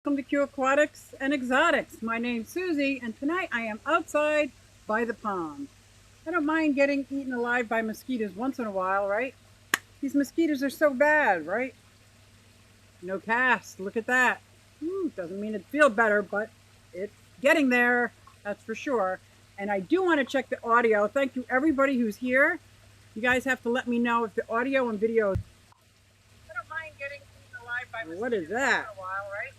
Welcome to Q Aquatics and Exotics. My name's Susie, and tonight I am outside by the pond. I don't mind getting eaten alive by mosquitoes once in a while, right? These mosquitoes are so bad, right? No cast. Look at that. Doesn't mean it feels better, but it's getting there. That's for sure. And I do want to check the audio. Thank you, everybody who's here. You guys have to let me know if the audio and video. I don't mind getting eaten alive by mosquitoes. What is that? Once in a while, right?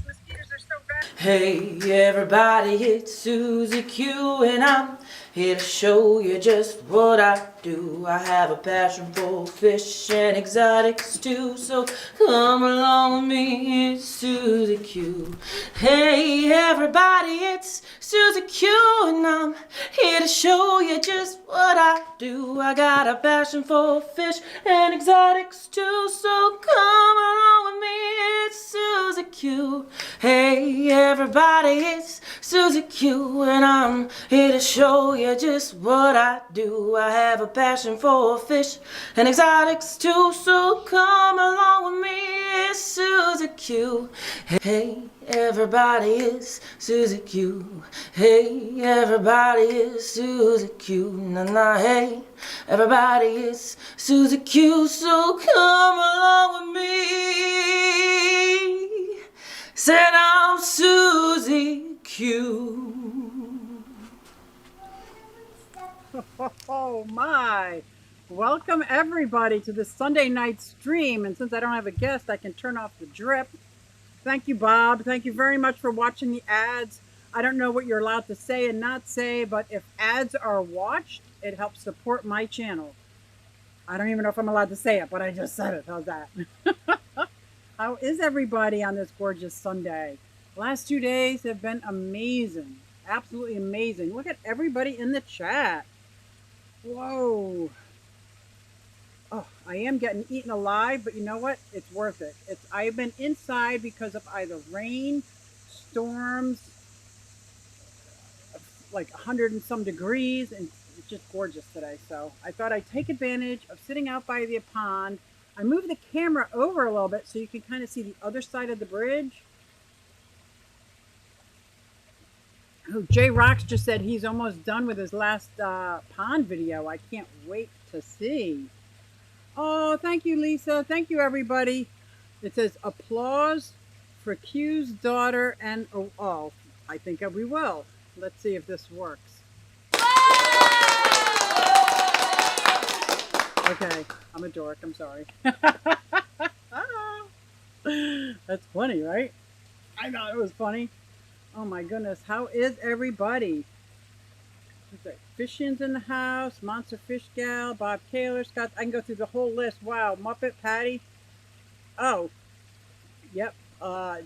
Mosquitoes are so bad. Hey everybody, it's Susie Q and I'm here to show you just what I do. I have a passion for fish and exotics too, so come along with me, it's Susie Q. Hey everybody, it's Susie Q and I'm here to show you just what I do. I got a passion for fish and exotics too, so come along with me, it's Susie Q. Hey everybody, it's Susie Q and I'm here to show you just what I do. I have a passion for fish and exotics too, so come along with me, it's Susie Q. Hey everybody, it's Susie Q. Hey everybody, it's Susie Q. Nah, hey everybody, it's Susie Q, so come along with me. Said I'm Susie Q. Oh my! Welcome everybody to this Sunday night stream. And since I don't have a guest, I can turn off the drip. Thank you, Bob. Thank you very much for watching the ads. I don't know what you're allowed to say and not say, but if ads are watched, it helps support my channel. I don't even know if I'm allowed to say it, but I just said it. How's that? How is everybody on this gorgeous Sunday? The last 2 days have been amazing. Absolutely amazing. Look at everybody in the chat. Whoa. Oh, I am getting eaten alive, but you know what? It's worth it. I've been inside because of either rain, storms, like 100 and some degrees, and it's just gorgeous today. So I thought I'd take advantage of sitting out by the pond. I moved the camera over a little bit so you can kind of see the other side of the bridge. Oh, Jay Rocks just said he's almost done with his last pond video. I can't wait to see. Oh, thank you, Lisa. Thank you, everybody. It says applause for Q's daughter and oh, I think we will. Let's see if this works. Okay, I'm a dork. I'm sorry. That's funny, right? I thought it was funny. Oh my goodness, how is everybody? Fishins in the house, Monster Fish Gal, Bob Kaler, Scott. I can go through the whole list. Wow, Muppet, Patty. Oh, yep.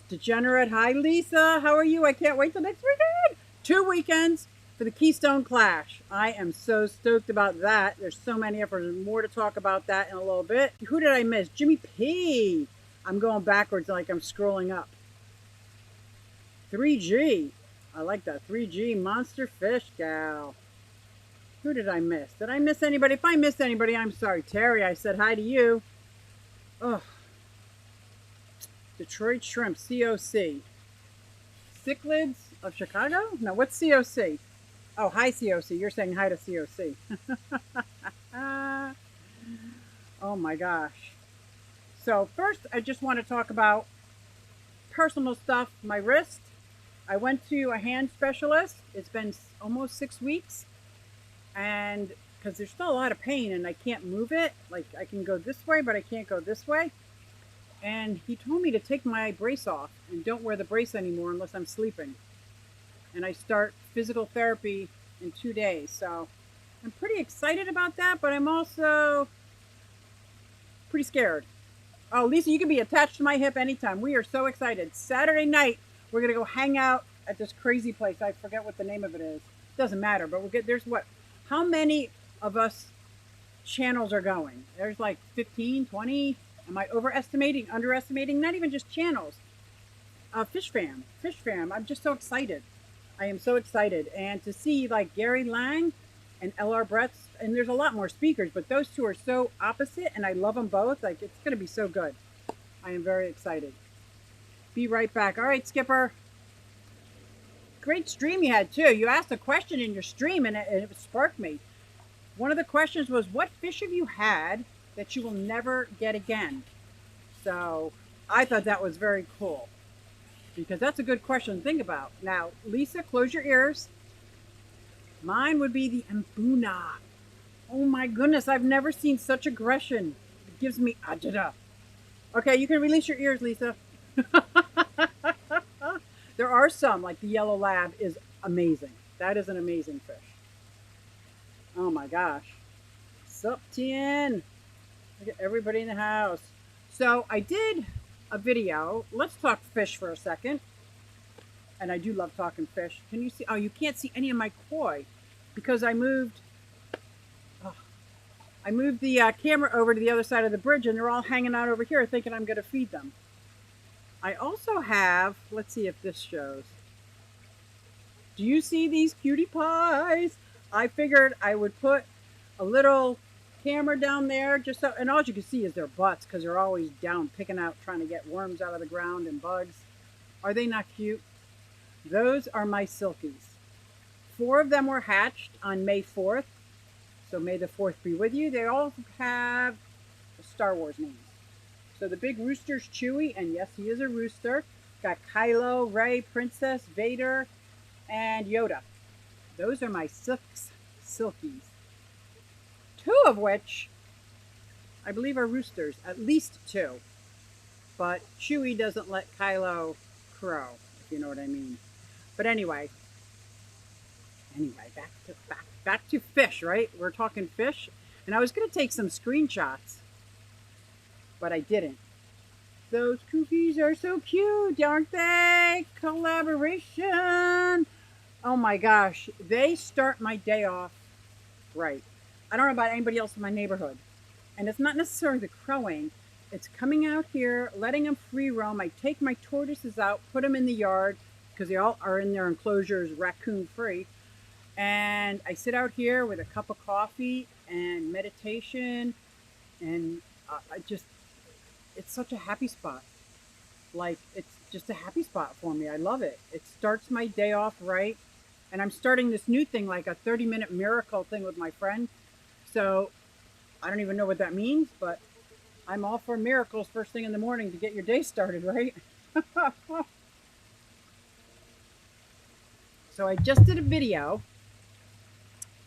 Degenerate. Hi, Lisa. How are you? I can't wait till next weekend. 2 weekends for the Keystone Clash. I am so stoked about that. There's so many of us. There's more to talk about that in a little bit. Who did I miss? Jimmy P. I'm going backwards like I'm scrolling up. 3G. I like that. 3G Monster Fish Gal. Who did I miss? Did I miss anybody? If I missed anybody, I'm sorry. Terry, I said hi to you. Oh. Detroit Shrimp, COC. Cichlids of Chicago? No, what's COC? Oh, hi, COC. You're saying hi to COC. Oh my gosh. So first, I just want to talk about personal stuff. My wrist. I went to a hand specialist. It's been almost 6 weeks. And because there's still a lot of pain and I can't move it. Like I can go this way, but I can't go this way. And he told me to take my brace off and don't wear the brace anymore unless I'm sleeping. And I start physical therapy in 2 days. So I'm pretty excited about that, but I'm also pretty scared. Oh, Lisa, you can be attached to my hip anytime. We are so excited. Saturday night, we're going to go hang out at this crazy place. I forget what the name of it is. Doesn't matter, but there's what? How many of us channels are going? There's like 15, 20. Am I overestimating, underestimating? Not even just channels. Fish Fam. I'm just so excited. I am so excited. And to see like Gary Lang and LR Bretts, and there's a lot more speakers, but those two are so opposite and I love them both. Like it's going to be so good. I am very excited. Be right back. All right, Skipper. Great stream you had too. You asked a question in your stream and it sparked me. One of the questions was, what fish have you had that you will never get again? So I thought that was very cool because that's a good question to think about. Now, Lisa, close your ears. Mine would be the Mbuna. Oh my goodness, I've never seen such aggression. It gives me agita. Okay, you can release your ears, Lisa. There are some, like the yellow lab is amazing. That is an amazing fish. Oh my gosh. Sup, Tien? Look at everybody in the house. So I did a video. Let's talk fish for a second. And I do love talking fish. Can you see? Oh, you can't see any of my koi because I moved the camera over to the other side of the bridge and they're all hanging out over here thinking I'm going to feed them. I also have, let's see if this shows. Do you see these cutie pies? I figured I would put a little camera down there just so, and all you can see is their butts because they're always down picking out, trying to get worms out of the ground and bugs. Are they not cute? Those are my Silkies. 4 of them were hatched on May 4th. So may the 4th be with you. They all have Star Wars names. So the big rooster's Chewie, and yes, he is a rooster. Got Kylo, Rey, Princess, Vader, and Yoda. Those are my 6 Silkies. 2 of which I believe are roosters, at least 2. But Chewie doesn't let Kylo crow, if you know what I mean. But anyway, back to fish, right? We're talking fish. And I was going to take some screenshots, but I didn't. Those cookies are so cute, aren't they? Collaboration. Oh my gosh. They start my day off right. I don't know about anybody else in my neighborhood. And it's not necessarily the crowing. It's coming out here, letting them free roam. I take my tortoises out, put them in the yard, because they all are in their enclosures raccoon free. And I sit out here with a cup of coffee and meditation. And it's such a happy spot. Like, it's just a happy spot for me. I love it. It starts my day off right. And I'm starting this new thing, like a 30-minute miracle thing with my friend. So I don't even know what that means, but I'm all for miracles first thing in the morning to get your day started, right? So I just did a video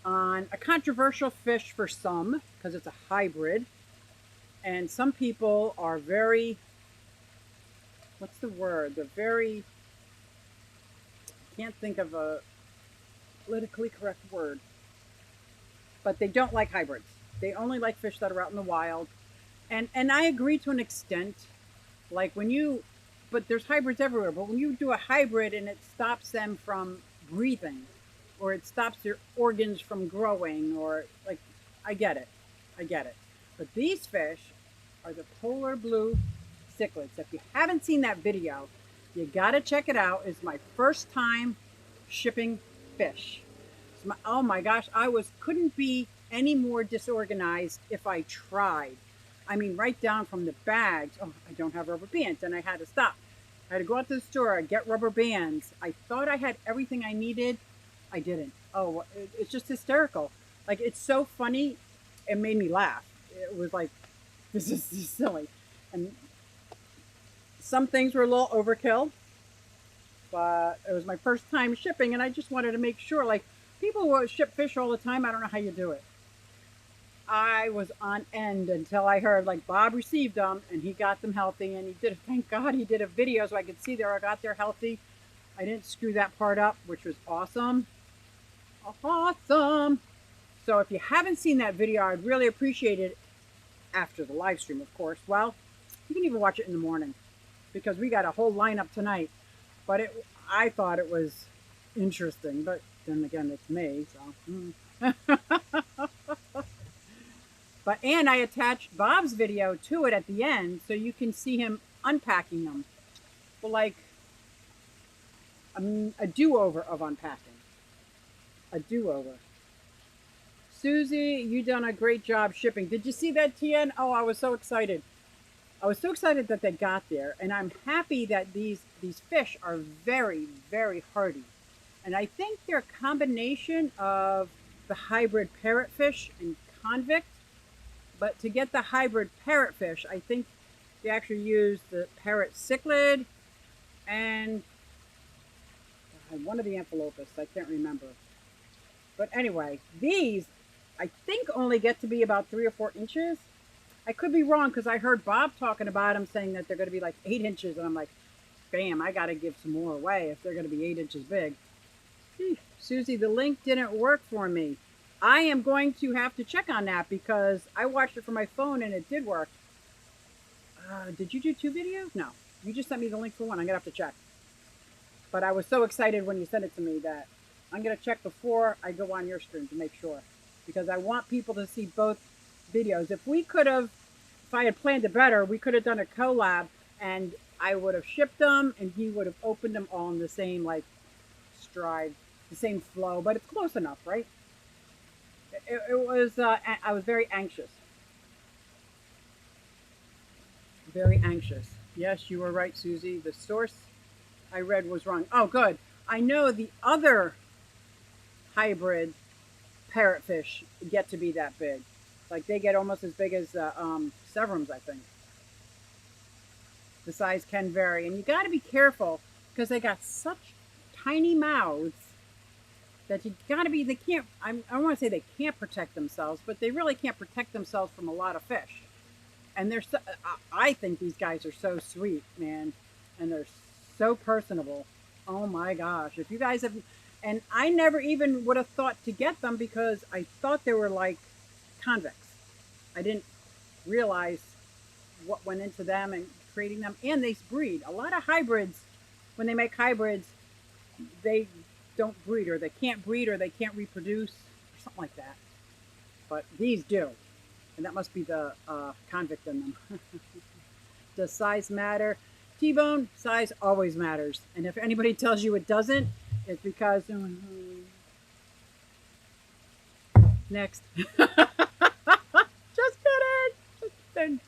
on a controversial fish for some, because it's a hybrid. And some people are very, what's the word? They're very, I can't think of a politically correct word, but they don't like hybrids. They only like fish that are out in the wild. And I agree to an extent. Like but there's hybrids everywhere. But when you do a hybrid and it stops them from breathing, or it stops their organs from growing, or like, I get it. But these fish are the polar blue cichlids. If you haven't seen that video, you gotta check it out. It's my first time shipping fish. Oh my gosh, couldn't be any more disorganized if I tried. I mean, right down from the bags. Oh, I don't have rubber bands, and I had to stop. I had to go out to the store, get rubber bands. I thought I had everything I needed. I didn't. Oh, it's just hysterical. Like, it's so funny. It made me laugh. It was like, this is silly. And some things were a little overkill, but it was my first time shipping, and I just wanted to make sure. Like, people will ship fish all the time. I don't know how you do it. I was on end until I heard, like, Bob received them and he got them healthy, and thank God he did a video so I could see I got there healthy. I didn't screw that part up, which was awesome. Awesome. So if you haven't seen that video, I'd really appreciate it after the live stream, of course. Well, you can even watch it in the morning because we got a whole lineup tonight. But I thought it was interesting, but then again, it's me, so. And I attached Bob's video to it at the end so you can see him unpacking them. Well, like a do-over of unpacking. A do-over. Susie, you done a great job shipping. Did you see that, Tien? Oh, I was so excited. I was so excited that they got there, and I'm happy that these fish are very, very hardy. And I think they're a combination of the hybrid parrotfish and convict. But to get the hybrid parrotfish, I think they actually use the parrot cichlid and one of the amphilopus. I can't remember. But anyway, these I think only get to be about 3 or 4 inches. I could be wrong because I heard Bob talking about them saying that they're going to be like 8 inches. And I'm like, bam, I got to give some more away if they're going to be 8 inches big. Susie, the link didn't work for me. I am going to have to check on that because I watched it from my phone and it did work. Did you do 2 videos? No. You just sent me the link for one. I'm going to have to check. But I was so excited when you sent it to me that I'm going to check before I go on your stream to make sure. Because I want people to see both videos. If I had planned it better, we could have done a collab and I would have shipped them and he would have opened them all in the same stride, the same flow. But it's close enough, right? It was, I was very anxious. Very anxious. Yes, you were right, Susie. The source I read was wrong. Oh, good. I know the other hybrid parrotfish get to be that big. Like they get almost as big as Severums, I think. The size can vary. And you got to be careful because they got such tiny mouths that you got to be, they can't, I don't want to say they can't protect themselves, but they really can't protect themselves from a lot of fish. And they're so, I think these guys are so sweet, man. And they're so personable. Oh my gosh. If you guys have, and I never even would have thought to get them because I thought they were like convicts. I didn't realize what went into them and creating them. And they breed. A lot of hybrids, when they make hybrids, they don't breed or they can't reproduce or something like that. But these do. And that must be the convict in them. Does size matter? T-bone, size always matters. And if anybody tells you it doesn't, it's because... Next. Just kidding.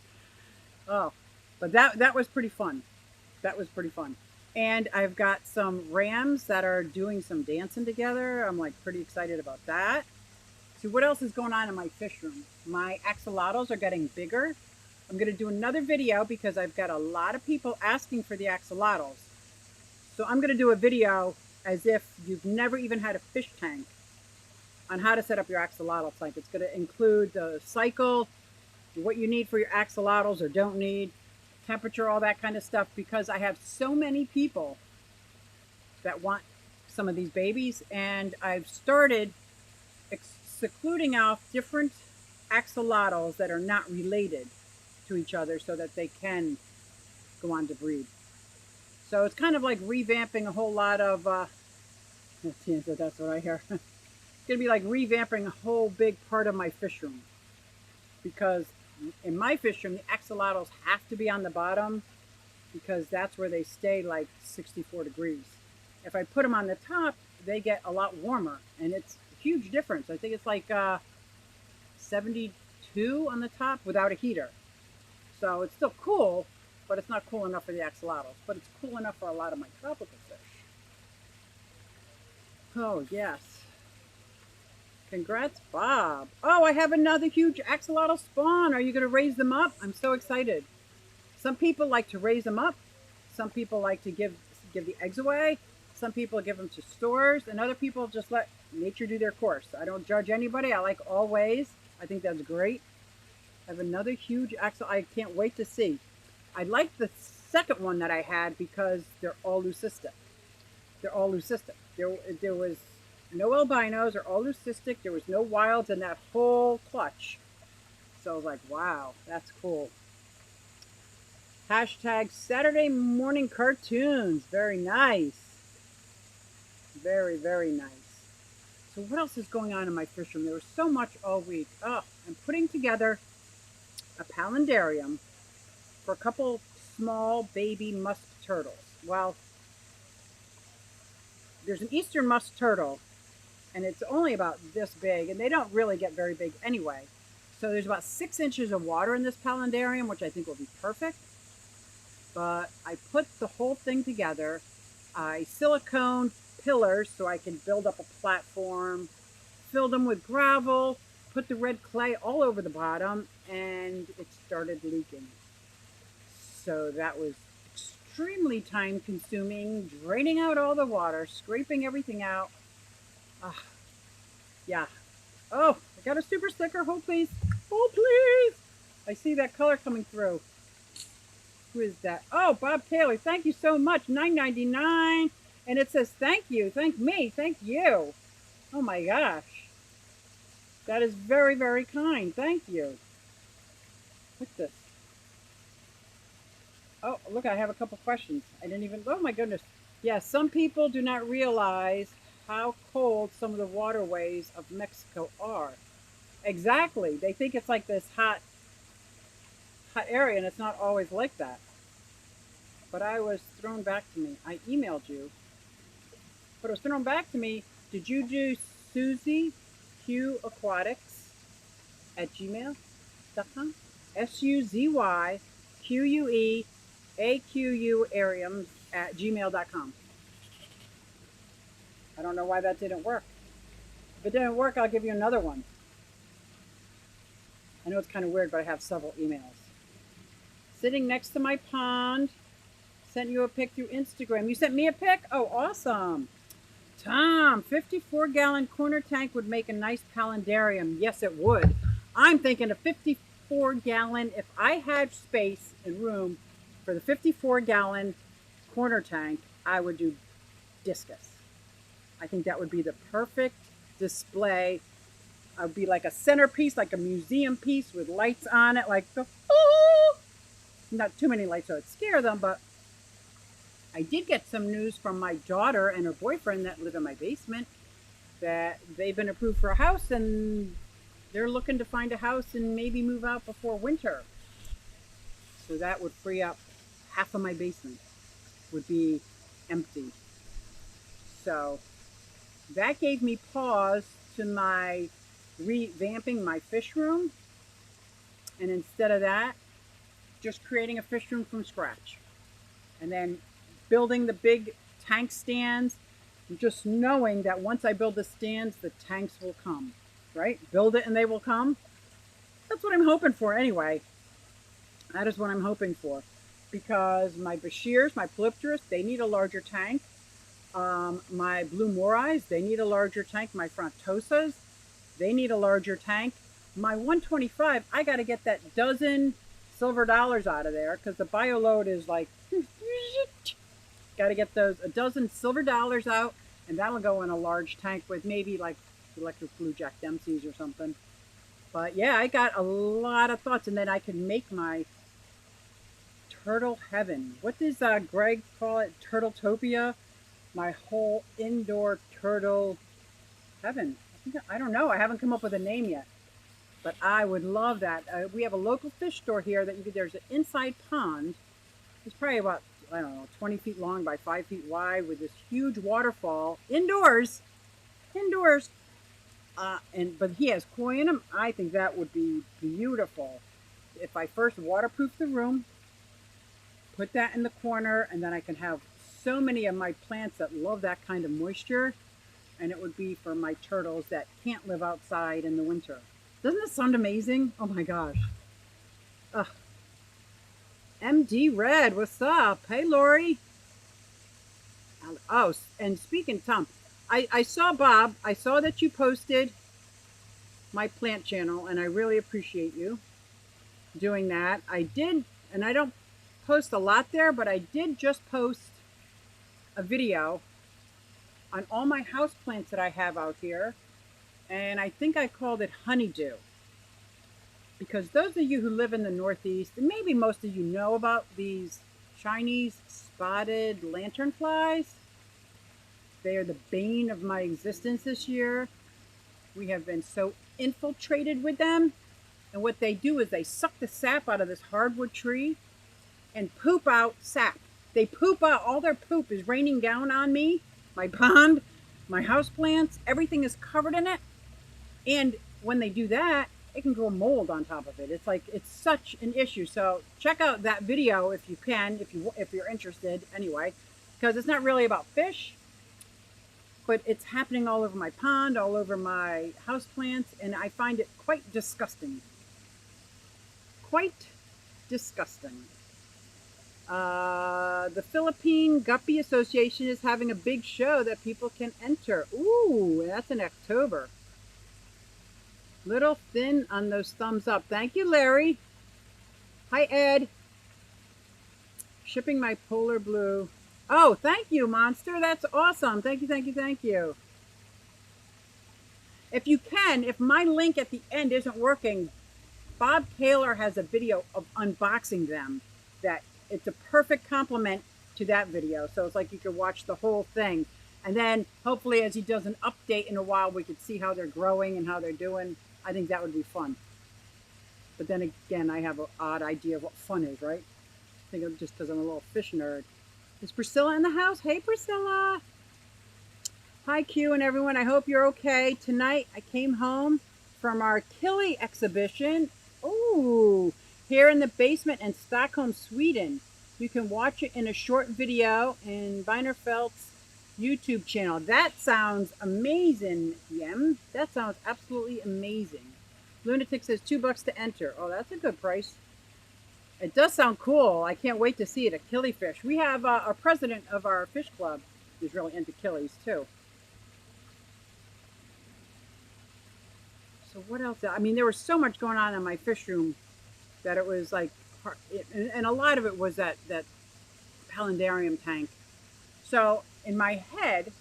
Oh, but that was pretty fun. That was pretty fun. And I've got some rams that are doing some dancing together. I'm like pretty excited about that. So what else is going on in my fish room? My axolotls are getting bigger. I'm going to do another video because I've got a lot of people asking for the axolotls. So I'm going to do a video as if you've never even had a fish tank on how to set up your axolotl tank. It's going to include the cycle, what you need for your axolotls or don't need, temperature, all that kind of stuff, because I have so many people that want some of these babies, and I've started secluding off different axolotls that are not related to each other so that they can go on to breed. So it's kind of like revamping a whole lot of, that's what I hear. It's going to be like revamping a whole big part of my fish room. Because in my fish room, the axolotls have to be on the bottom because that's where they stay like 64 degrees. If I put them on the top, they get a lot warmer, and it's a huge difference. I think it's like 72 on the top without a heater. So it's still cool, but it's not cool enough for the axolotls. But it's cool enough for a lot of my tropical fish. Oh, yes. Congrats, Bob. Oh, I have another huge axolotl spawn. Are you going to raise them up? I'm so excited. Some people like to raise them up. Some people like to give the eggs away. Some people give them to stores. And other people just let nature do their course. I don't judge anybody. I like all ways. I think that's great. I have another huge axolotl. I can't wait to see. I like the second one that I had because they're all leucistic. They're all leucistic. There was no albinos or all leucistic. There was no wilds in that whole clutch. So I was like, wow, that's cool. Hashtag Saturday morning cartoons. Very nice. Very, very nice. So what else is going on in my fish room? There was so much all week. Oh, I'm putting together a palindarium for a couple small baby musk turtles. Well, there's an eastern musk turtle, and it's only about this big, and they don't really get very big anyway. So there's about 6 inches of water in this palindarium, which I think will be perfect. but I put the whole thing together. I silicone pillars so I can build up a platform, filled them with gravel, put the red clay all over the bottom, and it started leaking. So that was extremely time consuming, draining out all the water, scraping everything out. Ah, yeah. Oh, I got a super sticker. Hold please. Hold please. I see that color coming through. Who is that? Oh, Bob Taylor. Thank you so much. $9.99. And it says thank you. Thank me. Thank you. Oh my gosh. That is very, very kind. Thank you. What's this? Oh, look, I have a couple questions. I didn't even, oh my goodness. Yeah, some people do not realize how cold some of the waterways of Mexico are. Exactly. They think it's like this hot area, and it's not always like that. But I was thrown back to me. I emailed you, but it was thrown back to me. Did you do Suzy Q Aquatics at gmail.com? SUZYQUEAQU at gmail.com. I don't know why that didn't work. If it didn't work, I'll give you another one. I know it's kind of weird, but I have several emails. Sitting next to my pond. Sent you a pic through Instagram. You sent me a pic? Oh, awesome. Tom, 54-gallon corner tank would make a nice palindarium. Yes, it would. I'm thinking a 54-gallon, if I had space and room for the 54-gallon corner tank, I would do discus. I think that would be the perfect display. It would be like a centerpiece, like a museum piece with lights on it, like the, oh! Not too many lights so it'd scare them, but I did get some news from my daughter and her boyfriend that live in my basement that they've been approved for a house and they're looking to find a house and maybe move out before winter. So that would free up half of my basement would be empty. So that gave me pause to my revamping my fish room. And instead of that, just creating a fish room from scratch. And then building the big tank stands, just knowing that once I build the stands, the tanks will come, right? Build it and they will come. That's what I'm hoping for anyway. That is what I'm hoping for. Because my Bashirs, my Polypterus, they need a larger tank. My Blue Morais, they need a larger tank. My Frontosas, they need a larger tank. My 125, I got to get that dozen silver dollars out of there because the bio load is like, got to get those a dozen silver dollars out, and that'll go in a large tank with maybe like electric blue Jack Dempsey's or something. But yeah, I got a lot of thoughts, and then I can make my turtle heaven. What does Greg call it? Turtletopia. My whole indoor turtle heaven. I don't know. I haven't come up with a name yet. But I would love that. We have a local fish store here that there's an inside pond. It's probably about, I don't know, 20 feet long by 5 feet wide with this huge waterfall indoors. But he has koi in him. I think that would be beautiful. If I first waterproof the room, put that in the corner, and then I can have so many of my plants that love that kind of moisture, and it would be for my turtles that can't live outside in the winter. Doesn't this sound amazing? Oh my gosh. Ugh. MD Red, what's up? Hey, Lori. Oh, and speaking, Tom, I saw Bob. I saw that you posted my plant channel, and I really appreciate you doing that. I did, and I don't post a lot there, but I did just post a video on all my house plants that I have out here, and I think I called it honeydew. Because those of you who live in the Northeast, and maybe most of you know about these Chinese spotted lanternflies. They are the bane of my existence this year. We have been so infiltrated with them. And what they do is they suck the sap out of this hardwood tree and poop out sap. They poop out, all their poop is raining down on me, my pond, my houseplants, everything is covered in it. And when they do that, it can grow mold on top of it. It's like, it's such an issue. So check out that video if you can, if you're interested anyway, because it's not really about fish, but it's happening all over my pond, all over my houseplants, and I find it quite disgusting. Quite disgusting. The Philippine Guppy Association is having a big show that people can enter. Ooh, that's in October. Little thin on those thumbs up. Thank you, Larry. Hi, Ed. Shipping my polar blue. Oh, thank you, Monster. That's awesome. Thank you, thank you, thank you. If you can, if my link at the end isn't working, Bob Taylor has a video of unboxing them that it's a perfect complement to that video. So it's like you could watch the whole thing. And then hopefully as he does an update in a while, we could see how they're growing and how they're doing. I think that would be fun. But then again, I have an odd idea of what fun is, right? I think I'm just because I'm a little fish nerd. Is Priscilla in the house? Hey, Priscilla. Hi, Q and everyone. I hope you're okay. Tonight, I came home from our Killy exhibition. Ooh, here in the basement in Stockholm, Sweden. You can watch it in a short video in Weinerfeldt's YouTube channel. That sounds amazing, Yem. That sounds absolutely amazing. Lunatic says $2 to enter. Oh, that's a good price. It does sound cool. I can't wait to see it at Killifish. We have our president of our fish club who's really into killies too. So what else? I mean, there was so much going on in my fish room that it was like, and a lot of it was that palindarium tank. So in my head,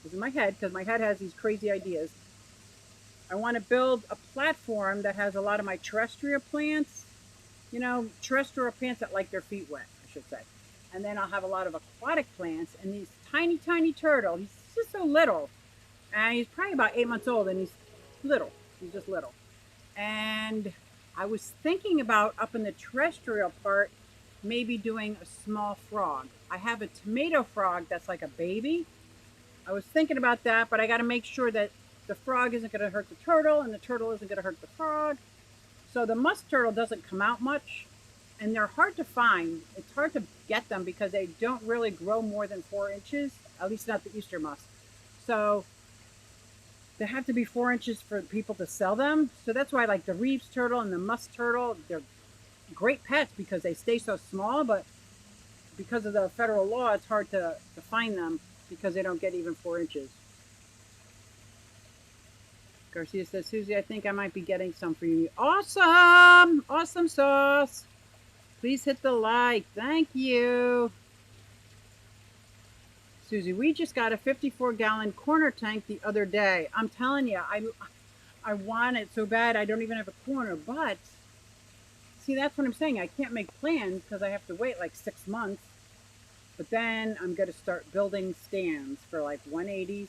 because my head has these crazy ideas, I want to build a platform that has a lot of my terrestrial plants, you know, terrestrial plants that like their feet wet, I should say. And then I'll have a lot of aquatic plants and these tiny, tiny turtle. He's just so little. And he's probably about 8 months old and he's little. He's just little. And I was thinking about up in the terrestrial part, maybe doing a small frog. I have a tomato frog that's like a baby. I was thinking about that, but I got to make sure that the frog isn't going to hurt the turtle and the turtle isn't going to hurt the frog. So the musk turtle doesn't come out much and they're hard to find. It's hard to get them because they don't really grow more than 4 inches, at least not the Easter musk. So they have to be 4 inches for people to sell them. So that's why like the Reeves turtle and the musk turtle, they're great pets because they stay so small, but because of the federal law, it's hard to find them because they don't get even 4 inches. Garcia says, Susie, I think I might be getting some for you. Awesome! Awesome sauce. Please hit the like. Thank you. Susie, we just got a 54-gallon corner tank the other day. I'm telling you, I want it so bad I don't even have a corner. But, see, that's what I'm saying. I can't make plans because I have to wait like 6 months. But then I'm going to start building stands for like 180s,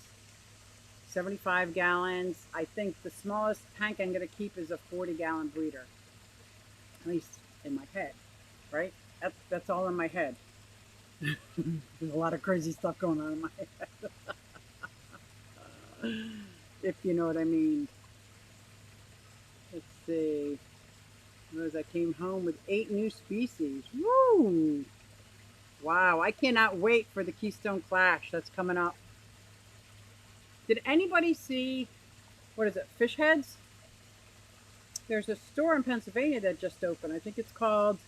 75 gallons. I think the smallest tank I'm going to keep is a 40-gallon breeder. At least in my head, right? That's all in my head. There's a lot of crazy stuff going on in my head. If you know what I mean. Let's see. As I came home with 8 new species. Woo! Wow, I cannot wait for the Keystone Clash that's coming up. Did anybody see, what is it, Fish Heads? There's a store in Pennsylvania that just opened. I think it's called,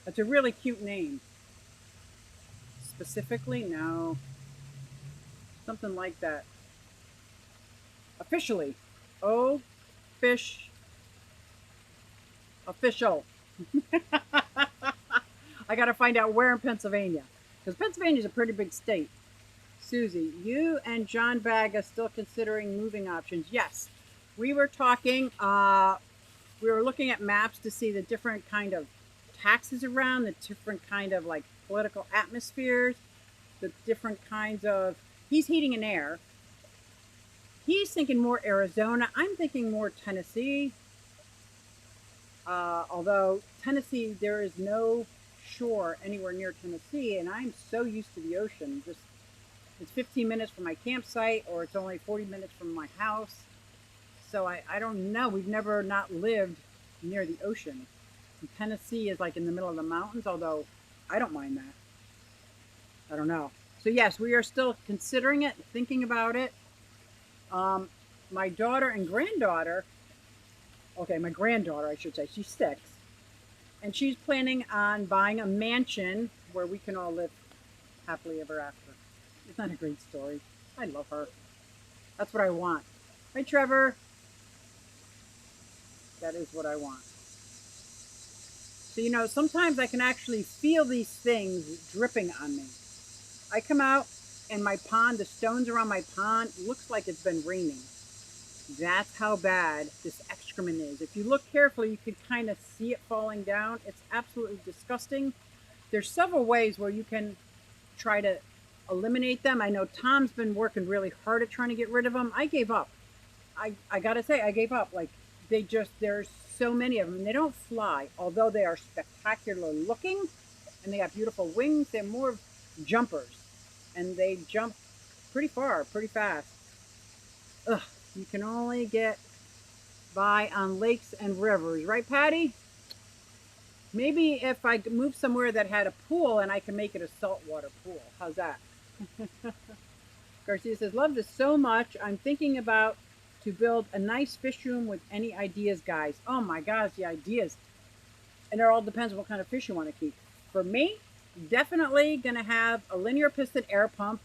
it's a really cute name. Specifically, no. Something like that. Officially. Oh, fish. Official. I got to find out where in Pennsylvania. Because Pennsylvania's a pretty big state. Susie, you and John Bag are still considering moving options. Yes. We were talking, we were looking at maps to see the different kind of taxes around, the different kind of like political atmospheres, the different kinds of, he's heating and air. He's thinking more Arizona. I'm thinking more Tennessee. Although Tennessee, there is no shore anywhere near Tennessee, and I'm so used to the ocean. Just it's 15 minutes from my campsite, or it's only 40 minutes from my house. So I don't know. We've never not lived near the ocean. And Tennessee is like in the middle of the mountains, although I don't mind that. I don't know. So yes, we are still considering it, thinking about it. Um, my daughter and granddaughter, okay, my granddaughter, I should say, she's 6, and she's planning on buying a mansion where we can all live happily ever after. Isn't that a great story? I love her. That's what I want. Hi, Trevor. That is what I want. So, sometimes I can actually feel these things dripping on me. I come out and my pond, the stones around my pond, looks like it's been raining. That's how bad this excrement is. If you look carefully, you can kind of see it falling down. It's absolutely disgusting. There's several ways where you can try to eliminate them. I know Tom's been working really hard at trying to get rid of them. I gave up. I gotta say, I gave up. Like, there's so many of them. And they don't fly, although they are spectacular looking and they have beautiful wings. They're more jumpers, and they jump pretty far, pretty fast. Ugh, you can only get by on lakes and rivers, right, Patty? Maybe if I move somewhere that had a pool and I can make it a saltwater pool. How's that? Garcia says, love this so much. I'm thinking about to build a nice fish room with any ideas, guys. Oh my gosh, the ideas. And it all depends on what kind of fish you want to keep. For me, definitely going to have a linear piston air pump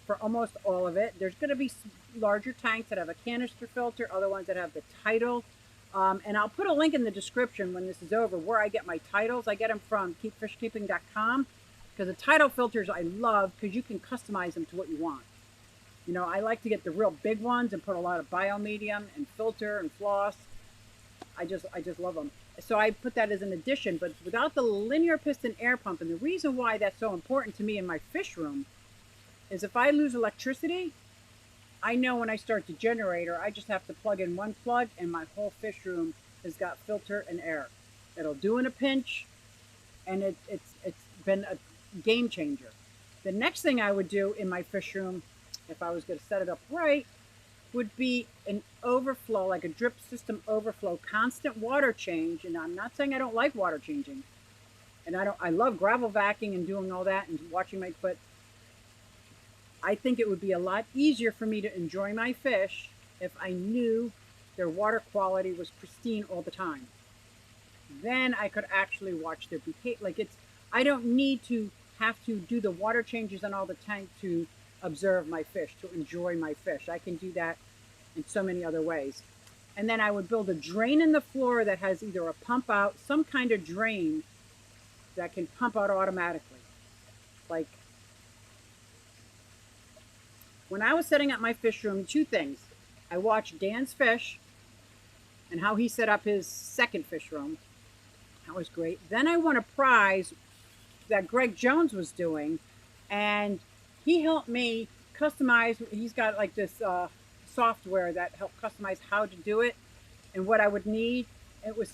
for almost all of it. There's going to be larger tanks that have a canister filter, other ones that have the title. And I'll put a link in the description when this is over where I get my titles. I get them from keepfishkeeping.com, because the title filters I love because you can customize them to what you want. I like to get the real big ones and put a lot of biomedium and filter and floss. I just love them. So I put that as an addition, but without the linear piston air pump, and the reason why that's so important to me in my fish room is if I lose electricity, I know when I start the generator, I just have to plug in one plug and my whole fish room has got filter and air. It'll do in a pinch, and it's been a game changer. The next thing I would do in my fish room, if I was going to set it up right, would be an overflow, like a drip system overflow, constant water change. And I'm not saying I don't like water changing, and I love gravel vacuuming and doing all that and watching but I think it would be a lot easier for me to enjoy my fish if I knew their water quality was pristine all the time. Then I could actually watch their behavior. I don't need to have to do the water changes on all the tank to observe my fish, to enjoy my fish. I can do that in so many other ways. And then I would build a drain in the floor that has either a pump out, some kind of drain that can pump out automatically. Like, when I was setting up my fish room, 2 things. I watched Dan's Fish and how he set up his second fish room. That was great. Then I won a prize that Greg Jones was doing, and he helped me customize. He's got like this software that helped customize how to do it and what I would need. It was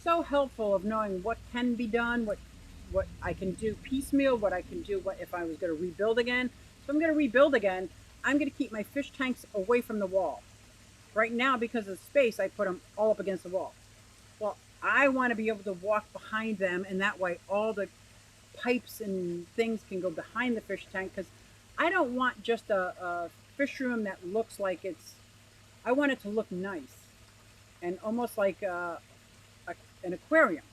so helpful of knowing what can be done, what I can do piecemeal, what I can do if I was going to rebuild again. So I'm going to rebuild again. I'm going to keep my fish tanks away from the wall. Right now, because of space, I put them all up against the wall. Well, I want to be able to walk behind them, and that way all the pipes and things can go behind the fish tank, because I don't want just a fish room that looks like I want it to look nice and almost like an aquarium.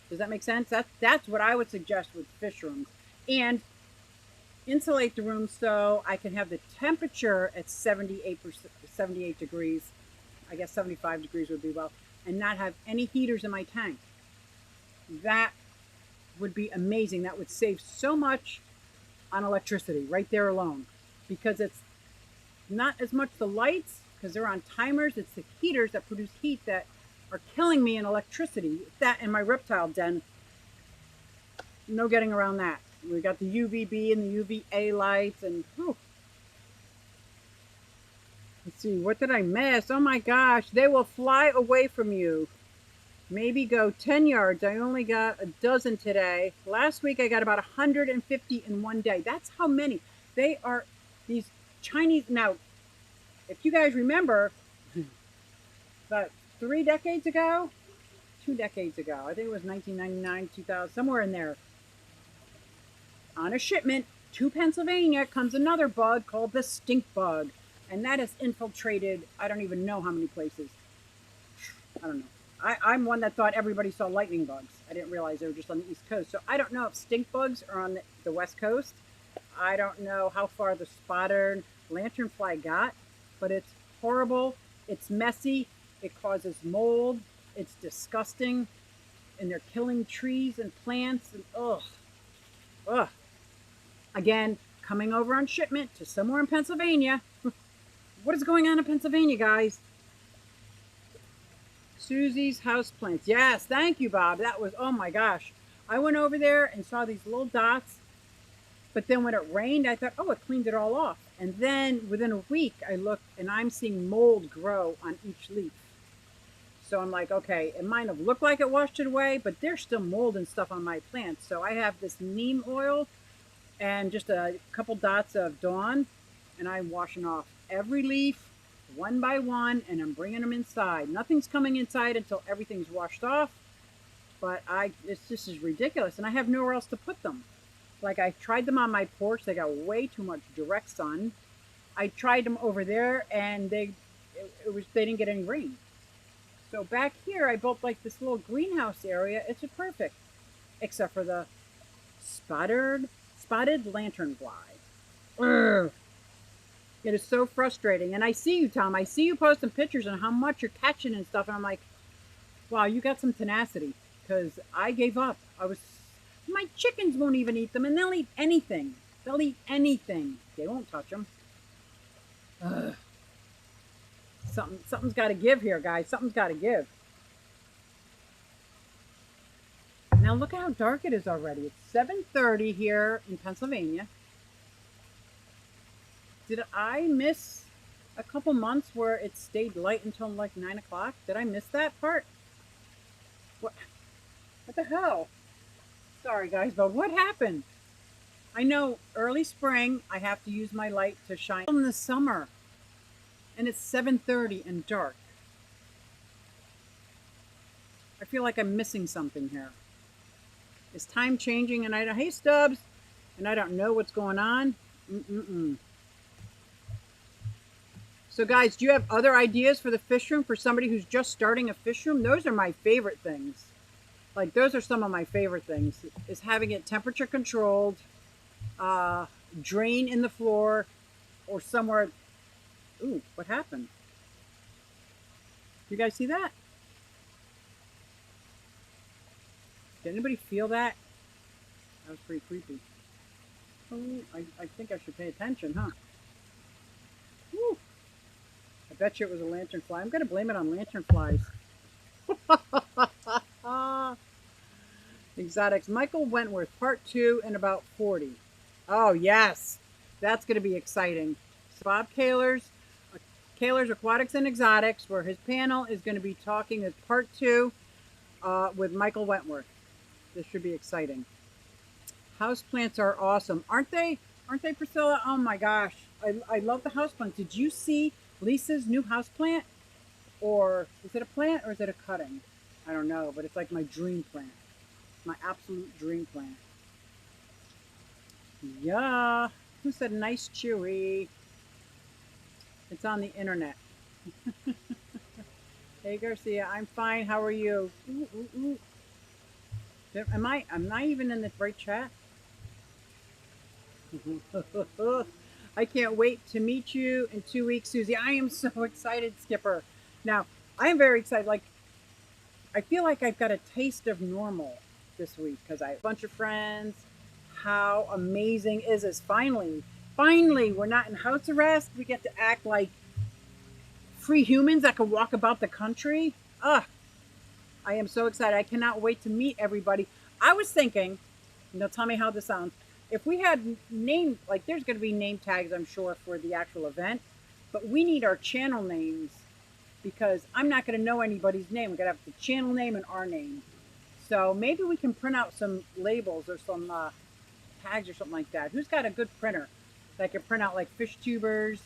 Does that make sense? That's what I would suggest with fish rooms. And insulate the room so I can have the temperature at 78 degrees. I guess 75 degrees would be well, and not have any heaters in my tank. That would be amazing. That would save so much on electricity right there alone, because it's not as much the lights, because they're on timers. It's the heaters that produce heat that are killing me in electricity. That in my reptile den, no getting around that. We got the UVB and the UVA lights, and whew. Let's see, what did I miss? Oh my gosh, they will fly away from you. Maybe go 10 yards. I only got a dozen today. Last week I got about 150 in one day. That's how many. They are these Chinese. Now, if you guys remember, about 3 decades ago, 2 decades ago. I think it was 1999, 2000, somewhere in there. On a shipment to Pennsylvania comes another bug called the stink bug. And that has infiltrated, I don't even know how many places. I don't know. I'm one that thought everybody saw lightning bugs. I didn't realize they were just on the East Coast. So I don't know if stink bugs are on the West Coast. I don't know how far the spotted lanternfly got, but it's horrible. It's messy. It causes mold. It's disgusting. And they're killing trees and plants. And ugh. Again, coming over on shipment to somewhere in Pennsylvania. What is going on in Pennsylvania, guys? Susie's houseplants. Yes, thank you, Bob. That was, oh my gosh. I went over there and saw these little dots, but then when it rained, I thought, oh, it cleaned it all off. And then within a week, I looked and I'm seeing mold grow on each leaf. So I'm like, okay, it might have looked like it washed it away, but there's still mold and stuff on my plants. So I have this neem oil and just a couple dots of Dawn, and I'm washing off every leaf one by one, and I'm bringing them inside. Nothing's coming inside until everything's washed off, but this is ridiculous, and I have nowhere else to put them. Like, I tried them on my porch. They got way too much direct sun. I tried them over there, and they didn't get any rain. So back here, I built like this little greenhouse area. It's perfect, except for the spotted lanternfly. Urgh. It is so frustrating. And I see you, Tom. I see you posting pictures on how much you're catching and stuff. And I'm like, wow, you got some tenacity. Because I gave up. My chickens won't even eat them. And they'll eat anything. They'll eat anything. They won't touch them. Ugh. Something's got to give here, guys. Something's got to give. Now look how dark it is already. It's 7:30 here in Pennsylvania. Did I miss a couple months where it stayed light until like 9 o'clock? Did I miss that part? What the hell? Sorry, guys, but what happened? I know early spring, I have to use my light to shine. In the summer, and it's 7:30 and dark. I feel like I'm missing something here. Is time changing? And hey, Stubbs, and I don't know what's going on. So guys, do you have other ideas for the fish room for somebody who's just starting a fish room? Those are my favorite things. Like, those are some of my favorite things, is having it temperature controlled, drain in the floor, or somewhere. Ooh, what happened? You guys see that? Did anybody feel that? That was pretty creepy. Oh, I think I should pay attention, huh? Woo. I bet you it was a lanternfly. I'm going to blame it on lanternflies. Exotics. Michael Wentworth, part 2 in about 40. Oh, yes. That's going to be exciting. So Bob Kaler's Aquatics and Exotics, where his panel is going to be talking as part 2 with Michael Wentworth. This should be exciting. Houseplants are awesome. Aren't they? Aren't they, Priscilla? Oh my gosh. I love the houseplants. Did you see Lisa's new houseplant? Or is it a plant or is it a cutting? I don't know, but it's like my dream plant. My absolute dream plant. Yeah. Who said nice chewy? It's on the internet. Hey Garcia, I'm fine. How are you? Ooh, ooh, ooh. Am I even in the right chat? I can't wait to meet you in 2 weeks, Susie. I am so excited, Skipper. Now, I am very excited. Like, I feel like I've got a taste of normal this week because I have a bunch of friends. How amazing is this? Finally, we're not in house arrest. We get to act like free humans that can walk about the country. I am so excited. I cannot wait to meet everybody. I was thinking, tell me how this sounds. If we had name, like there's going to be name tags, I'm sure, for the actual event, but we need our channel names because I'm not going to know anybody's name. We're going to have the channel name and our name. So maybe we can print out some labels or some tags or something like that. Who's got a good printer that can print out like fish tubers?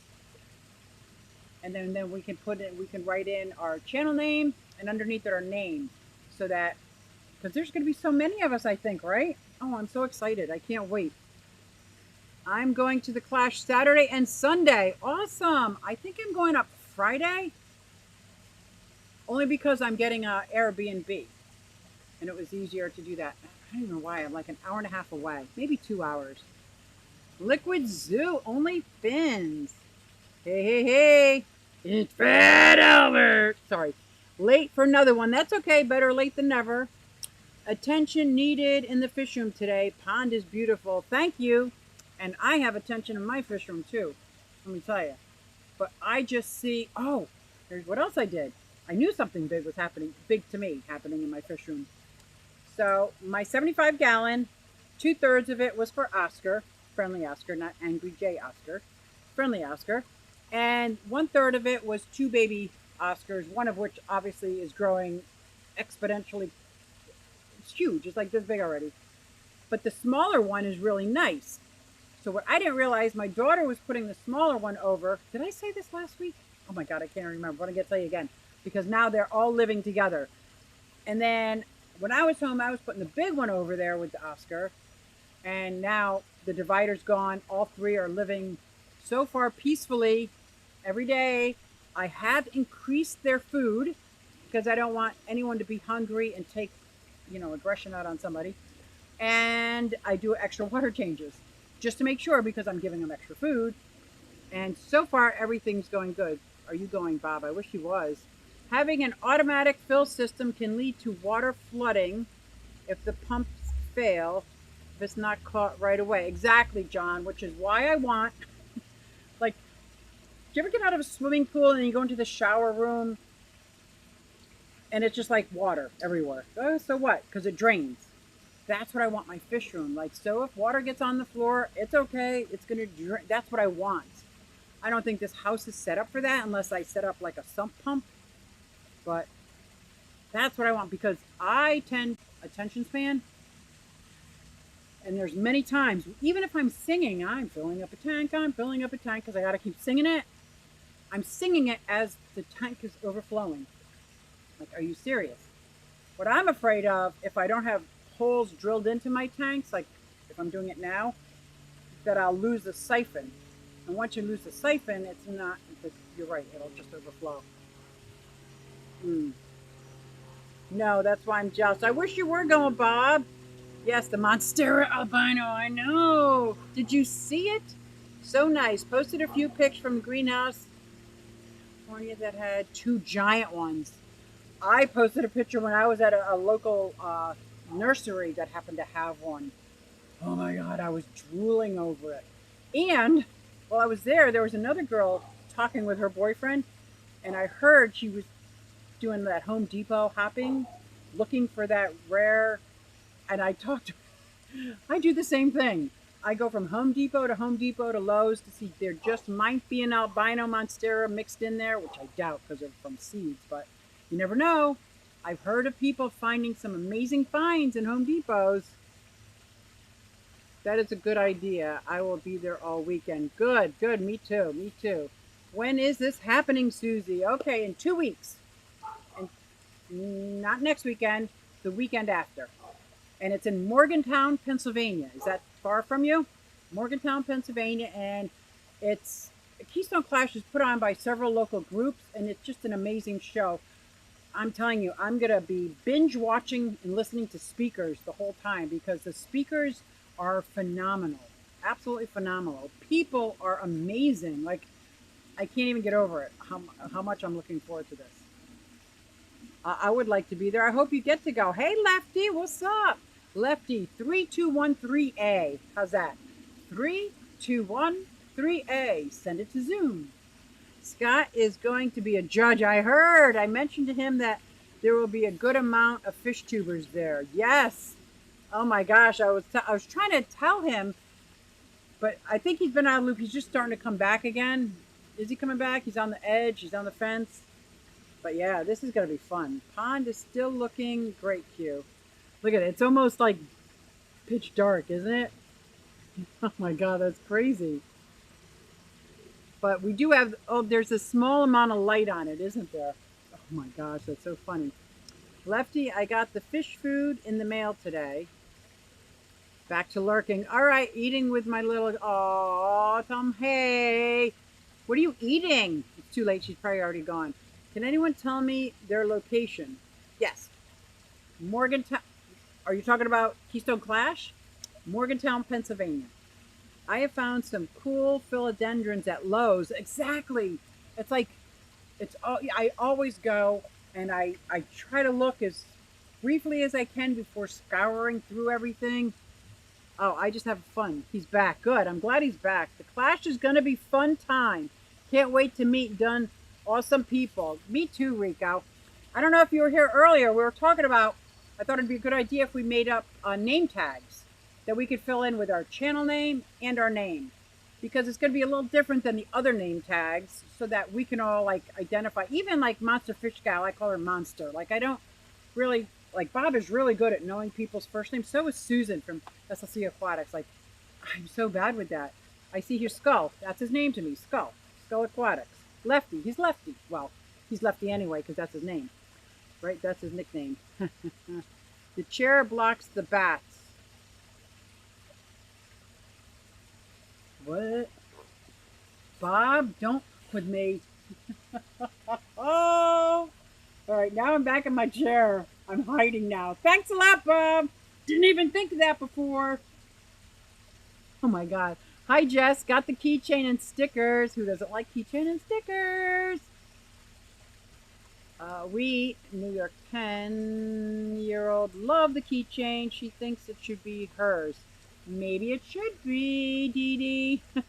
and then we can put it. We can write in our channel name and underneath it our name, so that because there's going to be so many of us, I think, right? Oh, I'm so excited! I can't wait. I'm going to the Clash Saturday and Sunday. Awesome! I think I'm going up Friday, only because I'm getting a Airbnb, and it was easier to do that. I don't even know why. I'm like an hour and a half away, maybe 2 hours. Liquid Zoo, only fins. Hey, hey, hey. It's Fat Albert. Sorry. Late for another one. That's okay. Better late than never. Attention needed in the fish room today. Pond is beautiful. Thank you. And I have attention in my fish room too. Let me tell you. But I just see, oh, here's what else I did. I knew something big was happening, big to me, happening in my fish room. So my 75-gallon, 2/3 of it was for Oscar, friendly Oscar, not angry J Oscar, friendly Oscar. And 1/3 of it was two baby Oscars, one of which obviously is growing exponentially. It's huge. It's like this big already. But the smaller one is really nice. So what I didn't realize, my daughter was putting the smaller one over. Did I say this last week? Oh my God, I can't remember. But I'm going to tell you again. Because now they're all living together. And then when I was home, I was putting the big one over there with the Oscar. And now the divider's gone. All three are living so far peacefully every day. I have increased their food because I don't want anyone to be hungry and take, aggression out on somebody. And I do extra water changes just to make sure because I'm giving them extra food. And so far, everything's going good. Are you going, Bob? I wish he was. Having an automatic fill system can lead to water flooding if the pumps fail, if it's not caught right away. Exactly, John, which is why I want, like, do you ever get out of a swimming pool and you go into the shower room and it's just like water everywhere? Oh, so what? Because it drains. That's what I want my fish room. Like, so if water gets on the floor, it's okay. It's going to drain. That's what I want. I don't think this house is set up for that unless I set up like a sump pump. But that's what I want because I tend attention span. And there's many times, even if I'm singing, I'm filling up a tank because I got to keep singing it. I'm singing it as the tank is overflowing. Like, are you serious? What I'm afraid of, if I don't have holes drilled into my tanks, like if I'm doing it now, that I'll lose the siphon. And once you lose the siphon, it's not, you're right, it'll just overflow. No, that's why I'm jealous. I wish you were going, Bob. Yes, the Monstera albino, I know. Did you see it? So nice. Posted a few pics from the greenhouse, California, that had two giant ones. I posted a picture when I was at a local nursery that happened to have one. Oh my God, I was drooling over it. And while I was there was another girl talking with her boyfriend, and I heard she was doing that Home Depot hopping, looking for that rare, and I talked to her. I do the same thing. I go from Home Depot to Lowe's to see there just might be an albino monstera mixed in there, which I doubt because they're from seeds, but you never know. I've heard of people finding some amazing finds in Home Depots. That is a good idea. I will be there all weekend. Good, good. Me too. Me too. When is this happening, Susie? Okay, in 2 weeks. And not next weekend, the weekend after. And it's in Morgantown, Pennsylvania. Is that far from you? Morgantown, Pennsylvania. And it's Keystone Clash is put on by several local groups, and it's just an amazing show. I'm telling you, I'm going to be binge watching and listening to speakers the whole time because the speakers are phenomenal. Absolutely phenomenal. People are amazing. Like, I can't even get over it, how much I'm looking forward to this. I would like to be there. I hope you get to go. Hey, Lefty, what's up? Lefty, 3213A. How's that? 3213A. Send it to Zoom. Scott is going to be a judge. I heard. I mentioned to him that there will be a good amount of fish tubers there. Yes. Oh my gosh. I was trying to tell him, but I think he's been out of the loop. He's just starting to come back again. Is he coming back? He's on the edge. He's on the fence. But yeah, this is going to be fun. Pond is still looking great, Q. Look at it. It's almost like pitch dark, isn't it? Oh my God, that's crazy. But we do have, oh, there's a small amount of light on it, isn't there? Oh my gosh, that's so funny. Lefty, I got the fish food in the mail today. Back to lurking. All right, eating with my little, oh, Tom, hey. What are you eating? It's too late, she's probably already gone. Can anyone tell me their location? Yes. Morgantown. Are you talking about Keystone Clash? Morgantown, Pennsylvania. I have found some cool philodendrons at Lowe's. Exactly. It's like, it's all, I always go and I try to look as briefly as I can before scouring through everything. Oh, I just have fun. He's back. Good. I'm glad he's back. The Clash is going to be fun time. Can't wait to meet done awesome people. Me too, Rico. I don't know if you were here earlier. We were talking about, I thought it'd be a good idea if we made up name tags that we could fill in with our channel name and our name. Because it's going to be a little different than the other name tags so that we can all like identify. Even like Monster Fish Gal, I call her Monster. Like I don't really, like Bob is really good at knowing people's first names. So is Susan from SLC Aquatics. Like I'm so bad with that. I see here Skull. That's his name to me. Skull. Skull Aquatics. Lefty. He's Lefty. Well, he's Lefty anyway because that's his name. Right? That's his nickname. The chair blocks the bats. What? Bob, don't with me. Oh! All right, now I'm back in my chair. I'm hiding now. Thanks a lot, Bob. Didn't even think of that before. Oh my God. Hi, Jess. Got the keychain and stickers. Who doesn't like keychain and stickers? We, New York 10-year-old, love the keychain. She thinks it should be hers. Maybe it should be, Dee Dee.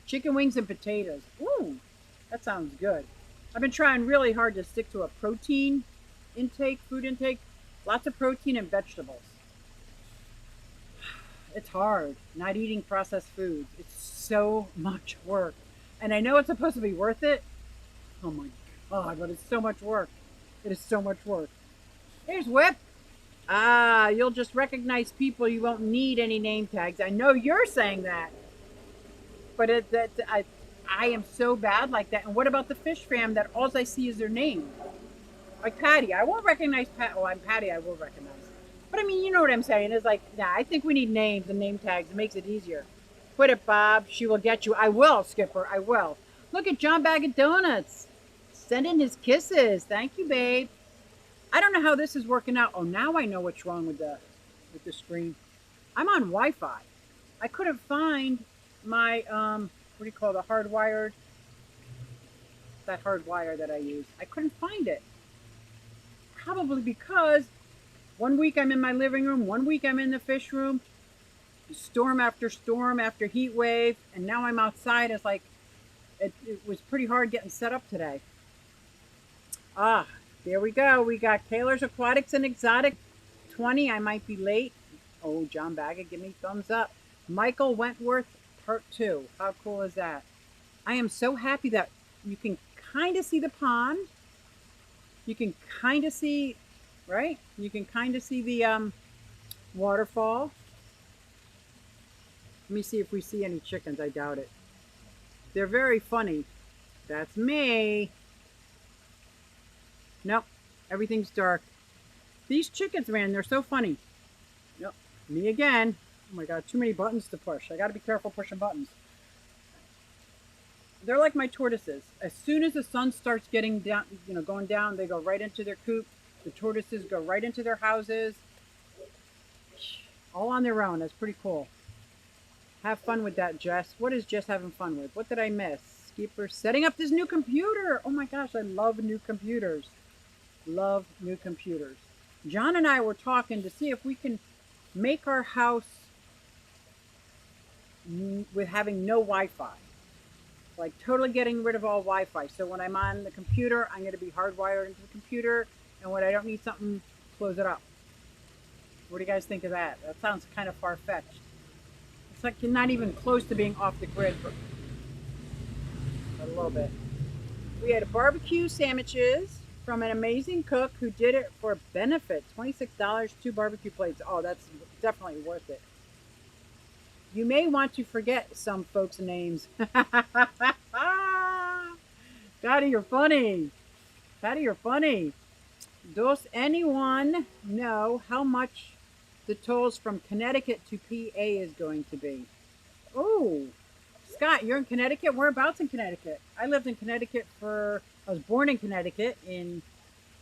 Chicken wings and potatoes. Ooh, that sounds good. I've been trying really hard to stick to a protein intake, food intake. Lots of protein and vegetables. It's hard not eating processed foods. It's so much work. And I know it's supposed to be worth it. Oh my God, but it's so much work. It is so much work. Here's Whip. Ah, you'll just recognize people. You won't need any name tags. I know you're saying that. But I am so bad like that. And what about the fish fam that all I see is their name? Like Patty. I won't recognize Patty. Oh, I'm Patty. I will recognize. But I mean, you know what I'm saying. It's like, nah, I think we need names and name tags. It makes it easier. Quit it, Bob. She will get you. I will, Skipper. I will. Look at John Bag of Donuts. Send in his kisses. Thank you, babe. I don't know how this is working out. Oh, now I know what's wrong with the screen. I'm on Wi-Fi. I couldn't find my what do you call the hardwired? That hard wire that I use. I couldn't find it. Probably because one week I'm in my living room, one week I'm in the fish room, storm after heat wave, and now I'm outside. It's like it was pretty hard getting set up today. Ah, there we go. We got Kaler's Aquatics and Exotic 20. I might be late. Oh, John Baggett, give me thumbs up. Michael Wentworth, part 2. How cool is that? I am so happy that you can kind of see the pond. You can kind of see, right? You can kind of see the waterfall. Let me see if we see any chickens. I doubt it. They're very funny. That's me. Nope, everything's dark. These chickens, man, they're so funny. Yep, me again. Oh my God, too many buttons to push. I got to be careful pushing buttons. They're like my tortoises. As soon as the sun starts getting down, going down, they go right into their coop. The tortoises go right into their houses. All on their own. That's pretty cool. Have fun with that, Jess. What is Jess having fun with? What did I miss? Skipper setting up this new computer. Oh my gosh, I love new computers. Love new computers. John and I were talking to see if we can make our house with having no Wi-Fi. Like totally getting rid of all Wi-Fi. So when I'm on the computer, I'm going to be hardwired into the computer. And when I don't need something, close it up. What do you guys think of that? That sounds kind of far-fetched. It's like you're not even close to being off the grid for a little bit. We had barbecue sandwiches from an amazing cook who did it for a benefit. $26, 2 barbecue plates. Oh, that's definitely worth it. You may want to forget some folks' names. Scotty, you're funny. Scotty, you're funny. Does anyone know how much the tolls from Connecticut to PA is going to be? Oh, Scott, you're in Connecticut? Whereabouts in Connecticut? I lived in Connecticut I was born in Connecticut in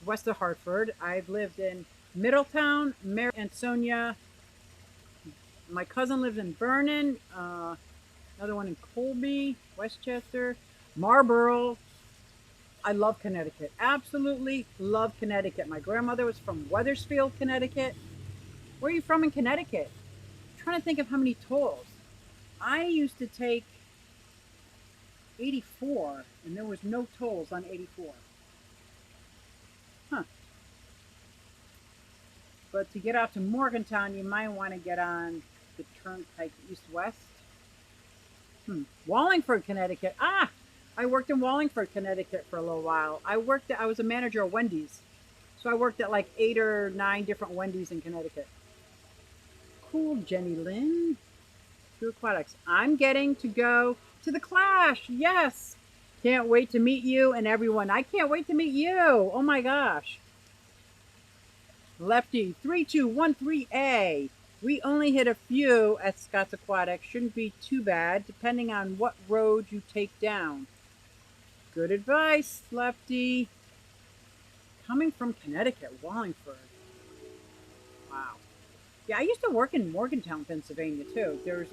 west of Hartford. I've lived in Middletown, Mary and Sonia. My cousin lives in Vernon. Another one in Colby, Westchester, Marlborough. I love Connecticut. Absolutely love Connecticut. My grandmother was from Wethersfield, Connecticut. Where are you from in Connecticut? I'm trying to think of how many tolls. I used to take 84, and there was no tolls on 84. Huh. But to get out to Morgantown, you might want to get on the Turnpike east-west. Wallingford, Connecticut. I worked in Wallingford, Connecticut for a little while. I was a manager of Wendy's. So I worked at like 8 or 9 different Wendy's in Connecticut. Cool, Jenny Lynn. Two Aquatics. I'm getting to go to the Clash. Yes. Can't wait to meet you and everyone. I can't wait to meet you. Oh my gosh. Lefty, 3213A. We only hit a few at Scott's Aquatics. Shouldn't be too bad, depending on what road you take down. Good advice, Lefty. Coming from Connecticut, Wallingford. Wow. Yeah, I used to work in Morgantown, Pennsylvania, too. There's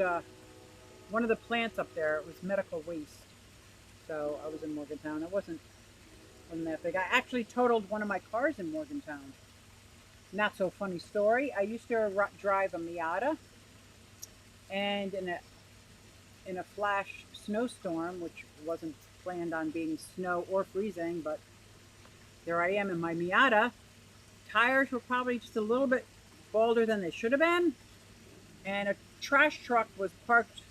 one of the plants up there. It was medical waste. So I was in Morgantown. It wasn't that big. I actually totaled one of my cars in Morgantown. Not so funny story. I used to drive a Miata, and in a flash snowstorm, which wasn't planned on being snow or freezing, but there I am in my Miata. Tires were probably just a little bit balder than they should have been, and a trash truck was parked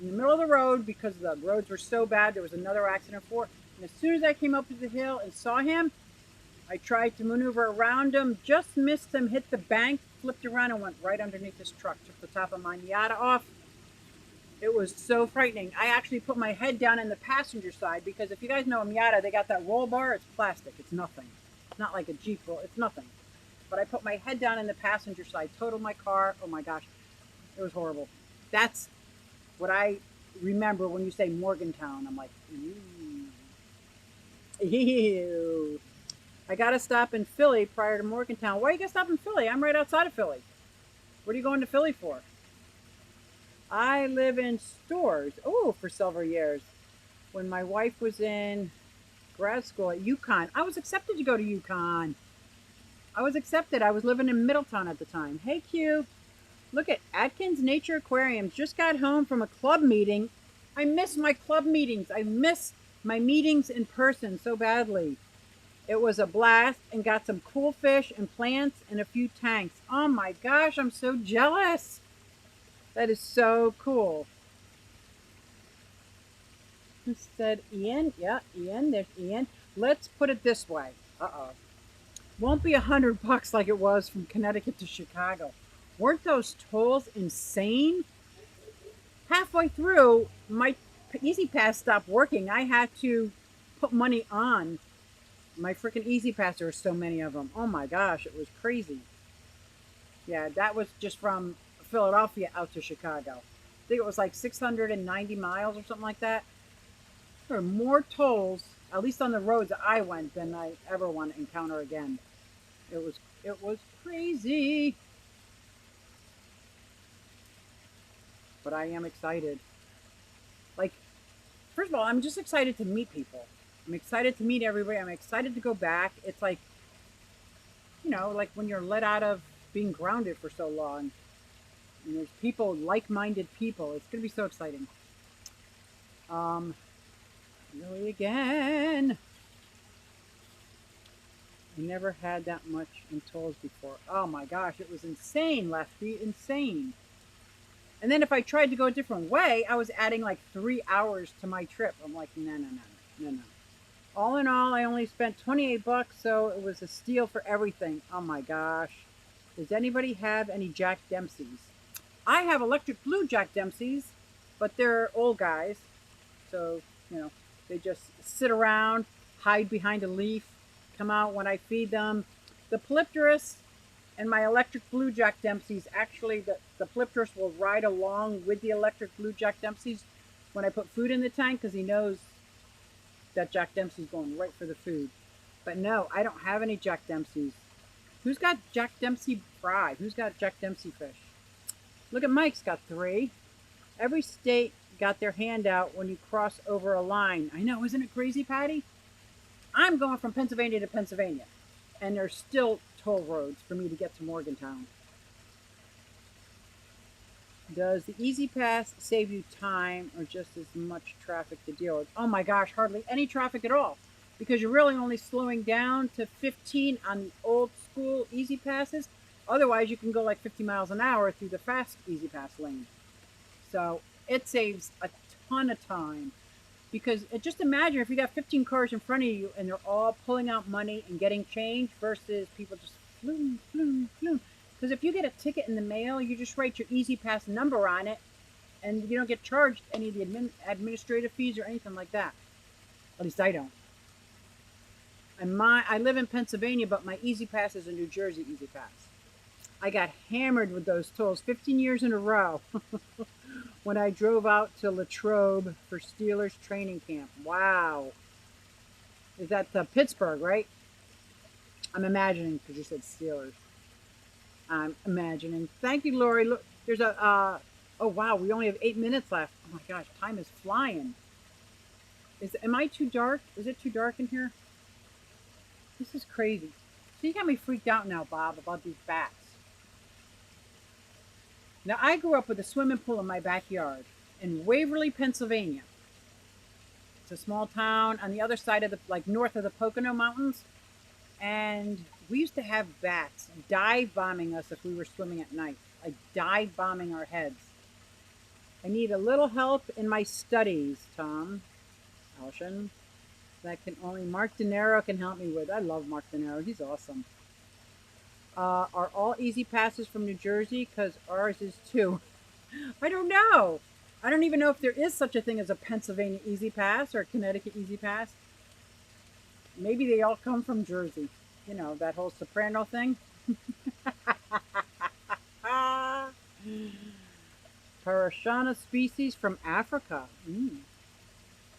in the middle of the road because the roads were so bad. There was another accident for it, and as soon as I came up to the hill and saw him, I tried to maneuver around him, just missed him, hit the bank, flipped around, and went right underneath this truck. Took the top of my Miata off. It was so frightening. I actually put my head down in the passenger side because if you guys know a Miata, they got that roll bar. It's plastic. It's nothing. It's not like a Jeep roll. It's nothing. But I put my head down in the passenger side, totaled my car. Oh my gosh. It was horrible. That's what I remember when you say Morgantown. I'm like, ew. I got to stop in Philly prior to Morgantown. Why are you going to stop in Philly? I'm right outside of Philly. What are you going to Philly for? I live in Stores. Oh, for several years. When my wife was in grad school at UConn. I was accepted to go to UConn. I was accepted. I was living in Middletown at the time. Hey, Q. Look at Atkins Nature Aquariums. Just got home from a club meeting. I miss my club meetings. I miss my meetings in person so badly. It was a blast and got some cool fish and plants and a few tanks. Oh my gosh, I'm so jealous. That is so cool. Instead, Ian. Yeah, Ian. There's Ian. Let's put it this way. Won't be $100 like it was from Connecticut to Chicago. Weren't those tolls insane? Halfway through, my Easy Pass stopped working. I had to put money on my freaking Easy Pass. There were so many of them. Oh my gosh, it was crazy. Yeah, that was just from Philadelphia out to Chicago. I think it was like 690 miles or something like that. There were more tolls, at least on the roads that I went, than I ever want to encounter again. It was crazy. But I am excited. Like, first of all, I'm just excited to meet people. I'm excited to meet everybody. I'm excited to go back. It's like, like when you're let out of being grounded for so long. And there's people, like-minded people. It's going to be so exciting. Really again. I never had that much in tolls before. Oh my gosh, it was insane, Lefty. Insane. And then if I tried to go a different way, I was adding like 3 hours to my trip. I'm like, no. All in all, I only spent $28, so it was a steal for everything. Oh my gosh. Does anybody have any Jack Dempseys? I have electric blue Jack Dempseys, but they're old guys. So, they just sit around. hide behind a leaf, come out when I feed them. The Polypterus and my electric blue Jack Dempsey's, actually the Polypterus will ride along with the electric blue Jack Dempsey's when I put food in the tank because he knows that Jack Dempsey's going right for the food. But no, I don't have any Jack Dempsey's. Who's got Jack Dempsey fry? Who's got Jack Dempsey fish? Look at Mike's got 3. Every state got their hand out when you cross over a line. I know, isn't it crazy, Patty? I'm going from Pennsylvania to Pennsylvania, and there's still toll roads for me to get to Morgantown. Does the Easy Pass save you time or just as much traffic to deal with? Oh my gosh, hardly any traffic at all, because you're really only slowing down to 15 on the old school Easy Passes. Otherwise, you can go like 50 miles an hour through the fast Easy Pass lane. So it saves a ton of time, because just imagine if you got 15 cars in front of you and they're all pulling out money and getting change versus people just floom, floom, floom. Because if you get a ticket in the mail, you just write your Easy Pass number on it, and you don't get charged any of the administrative fees or anything like that. At least I don't. And I live in Pennsylvania, but my Easy Pass is a New Jersey Easy Pass. I got hammered with those tolls 15 years in a row when I drove out to Latrobe for Steelers training camp. Wow. Is that Pittsburgh, right? I'm imagining because you said Steelers. I'm imagining. Thank you, Lori. Look, there's a, oh wow, we only have 8 minutes left. Oh my gosh, time is flying. Am I too dark? Is it too dark in here? This is crazy. So you got me freaked out now, Bob, about these bats. Now, I grew up with a swimming pool in my backyard in Waverly, Pennsylvania. It's a small town on the other side of like north of the Pocono Mountains. And we used to have bats dive bombing us if we were swimming at night, like dive bombing our heads. I need a little help in my studies, Tom Alshan. That can only Mark De Niro can help me with. I love Mark De Niro. He's awesome. Are all Easy Passes from New Jersey? Because ours is too. I don't know. I don't even know if there is such a thing as a Pennsylvania Easy Pass or a Connecticut Easy Pass. Maybe they all come from Jersey. You know, that whole Soprano thing. Parashana species from Africa.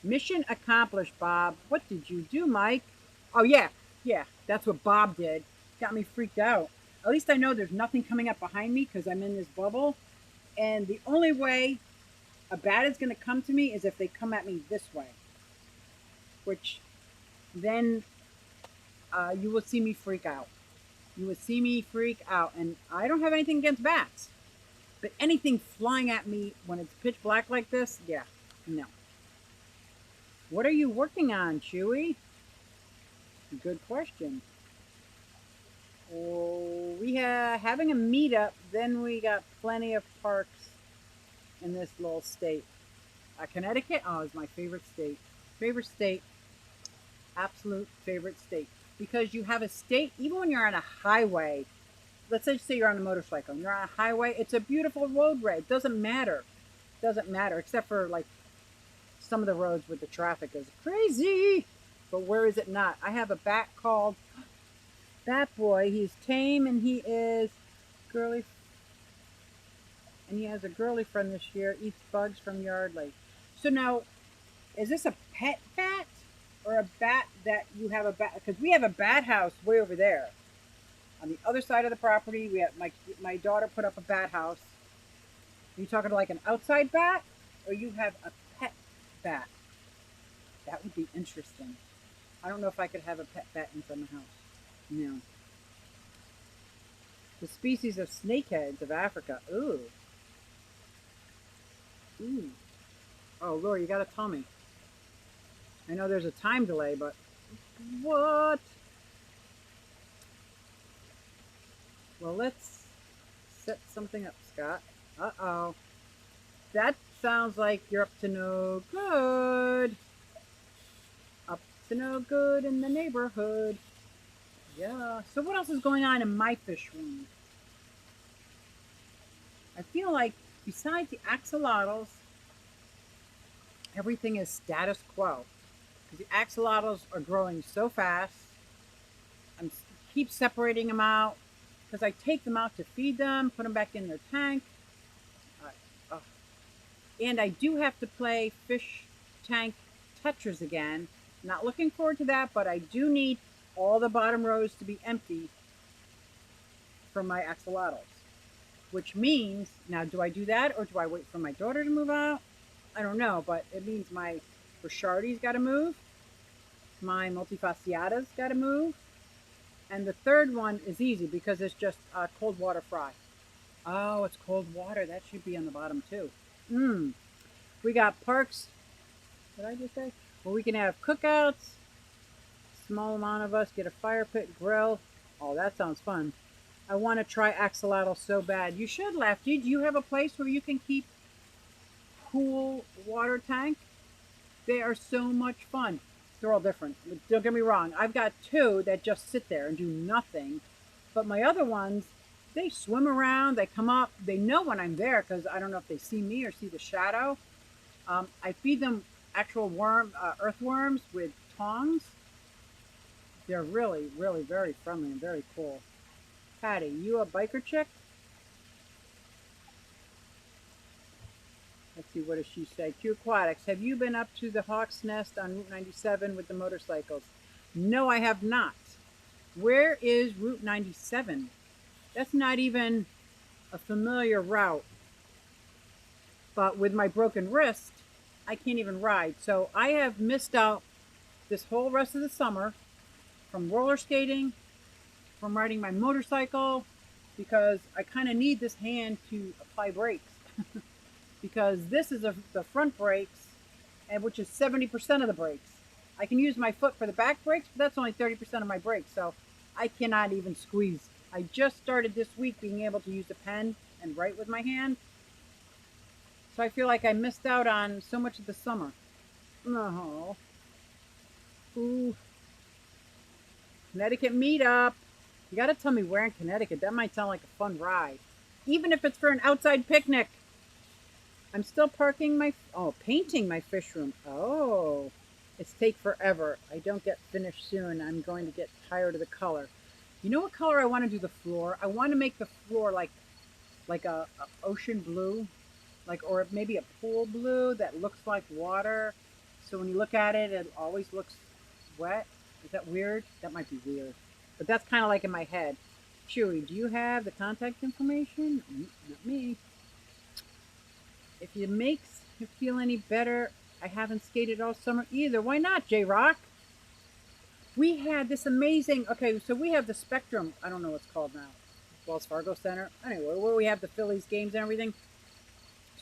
Mission accomplished, Bob. What did you do, Mike? Oh, yeah. Yeah, that's what Bob did. Got me freaked out. At least I know there's nothing coming up behind me because I'm in this bubble. And the only way a bat is going to come to me is if they come at me this way. Which then you will see me freak out. You will see me freak out. And I don't have anything against bats. But anything flying at me when it's pitch black like this, yeah, no. What are you working on, Chewy? Good question. Oh, we have having a meetup. Then we got plenty of parks in this little state. Connecticut, oh, is my favorite state. Favorite state. Absolute favorite state. Because you have a state, even when you're on a highway, let's say you're on a motorcycle and you're on a highway, it's a beautiful roadway. It doesn't matter. It doesn't matter, except for like some of the roads with the traffic is crazy. But where is it not? I have a bat called Bat Boy. He's tame and he is girly. And he has a girly friend this year, eats bugs from Yardley. So now, is this a pet bat or a bat that you have a bat? Because we have a bat house way over there. On the other side of the property, we have my daughter put up a bat house. Are you talking like an outside bat or you have a pet bat? That would be interesting. I don't know if I could have a pet bat inside my house. No. The species of snakeheads of Africa. Ooh. Ooh. Oh, Laura, you gotta tell me. I know there's a time delay, but what? Well, let's set something up, Scott. Uh-oh. That sounds like you're up to no good. Up to no good in the neighborhood. Yeah. So what else is going on in my fish room? I feel like besides the axolotls, everything is status quo. The axolotls are growing so fast. I'm keep separating them out because I take them out to feed them, put them back in their tank. Uh, uh, and I do have to play fish tank Tetras again. Not looking forward to that, but I do need all the bottom rows to be empty for my axolotls. Which means, now do I do that or do I wait for my daughter to move out? I don't know, but it means my Brichardi's got to move. My multifasciata's got to move. And the third one is easy because it's just a cold water fry. Oh, it's cold water. That should be on the bottom too. We got parks. What did I just say? Well, we can have cookouts. Small amount of us get a fire pit, grill. Oh, that sounds fun. I want to try axolotl so bad. You should, Lefty. Do you have a place where you can keep cool water tank? They are so much fun. They're all different. Don't get me wrong. I've got two that just sit there and do nothing. But my other ones, they swim around. They come up. They know when I'm there because I don't know if they see me or see the shadow. I feed them actual earthworms with tongs. They're really, really very friendly and very cool. Patty, you a biker chick? Let's see, what does she say? Q Aquatics, have you been up to the Hawk's Nest on Route 97 with the motorcycles? No, I have not. Where is Route 97? That's not even a familiar route. But with my broken wrist, I can't even ride. So I have missed out this whole rest of the summer from roller skating, from riding my motorcycle, because I kind of need this hand to apply brakes. Because this is the front brakes, and which is 70% of the brakes. I can use my foot for the back brakes, but that's only 30% of my brakes, so I cannot even squeeze. I just started this week being able to use a pen and write with my hand. So I feel like I missed out on so much of the summer. Oh. Ooh. Connecticut meetup. You gotta tell me where in Connecticut. That might sound like a fun ride. Even if it's for an outside picnic. I'm still painting my fish room. Oh, it's take forever. I don't get finished soon. I'm going to get tired of the color. You know what color I want to do the floor? I want to make the floor like a ocean blue, or maybe a pool blue that looks like water. So when you look at it, it always looks wet. Is that weird? That might be weird. But that's kind of like in my head. Chewy, do you have the contact information? Not me. If it makes you feel any better, I haven't skated all summer either. Why not, J-Rock? We had this amazing, so we have the Spectrum, I don't know what's called now, Wells Fargo Center. Anyway, where we have the Phillies games and everything.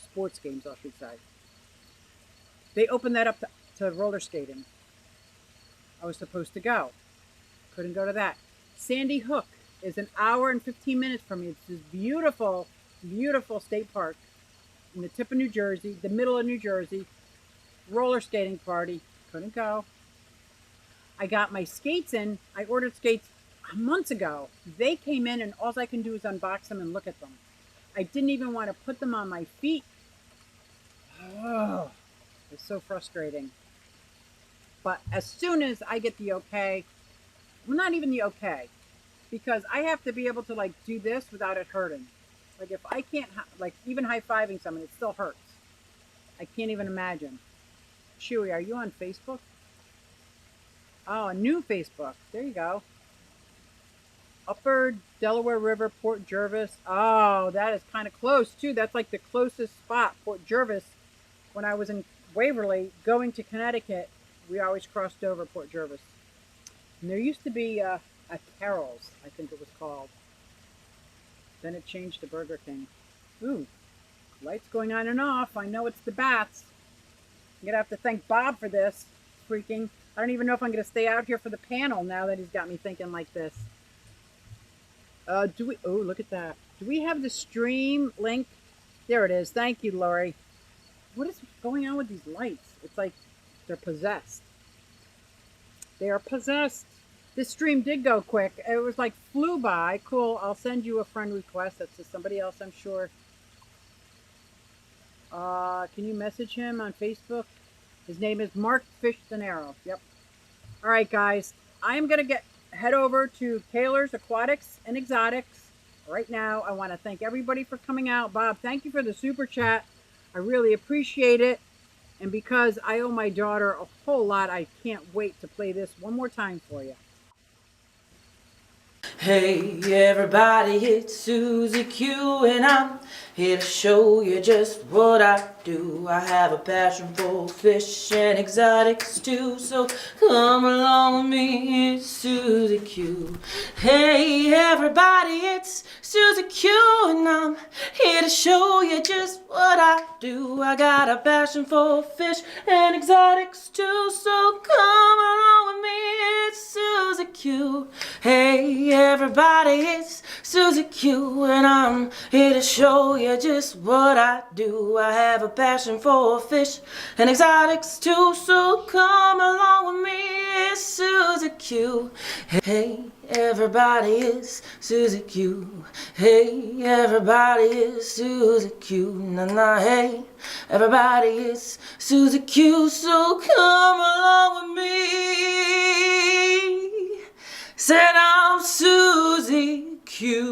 Sports games, I should say. They opened that up to roller skating. I was supposed to go. Couldn't go to that. Sandy Hook is an hour and 15 minutes from me. It's this beautiful, beautiful state park in the tip of New Jersey, the middle of New Jersey. Roller skating party. Couldn't go. I got my skates in. I ordered skates months ago. They came in and all I can do is unbox them and look at them. I didn't even want to put them on my feet. Oh, it's so frustrating. But as soon as I get the okay, well, not even the okay, because I have to be able to do this without it hurting. Like if I can't, even high-fiving someone, it still hurts. I can't even imagine. Chewy, are you on Facebook? Oh, a new Facebook. There you go. Upper Delaware River, Port Jervis. Oh, that is kind of close, too. That's like the closest spot, Port Jervis. When I was in Waverly going to Connecticut, we always crossed over Port Jervis. And there used to be a Carol's, I think it was called. Then it changed to Burger King. Ooh, lights going on and off. I know it's the bats. I'm going to have to thank Bob for this. Freaking. I don't even know if I'm going to stay out here for the panel now that he's got me thinking like this. Oh, look at that. Do we have the stream link? There it is. Thank you, Lori. What is going on with these lights? It's like they're possessed. They are possessed. This stream did go quick. It was flew by. Cool. I'll send you a friend request. That's to somebody else, I'm sure. Can you message him on Facebook? His name is Mark Fish Denaro. Yep. All right, guys. I'm going to head over to Taylor's Aquatics and Exotics. Right now, I want to thank everybody for coming out. Bob, thank you for the super chat. I really appreciate it. And because I owe my daughter a whole lot, I can't wait to play this one more time for you. Hey everybody, it's Susie Q and I'm here to show you just what I do. I have a passion for fish and exotics too, so come along with me, it's Susie Q. Hey everybody, it's Susie Q and I'm here to show you just what I do. I got a passion for fish and exotics too, so come along with me, it's Susie Q. Hey everybody, it's Susie Q and I'm here to show you just what I do. I have a passion for fish and exotics too, so come along with me, it's Susie Q. Hey everybody, it's Susie Q. Hey everybody, it's Susie Q. Nah, hey everybody, it's Susie Q, so come along with me. Said I'm Susie Q.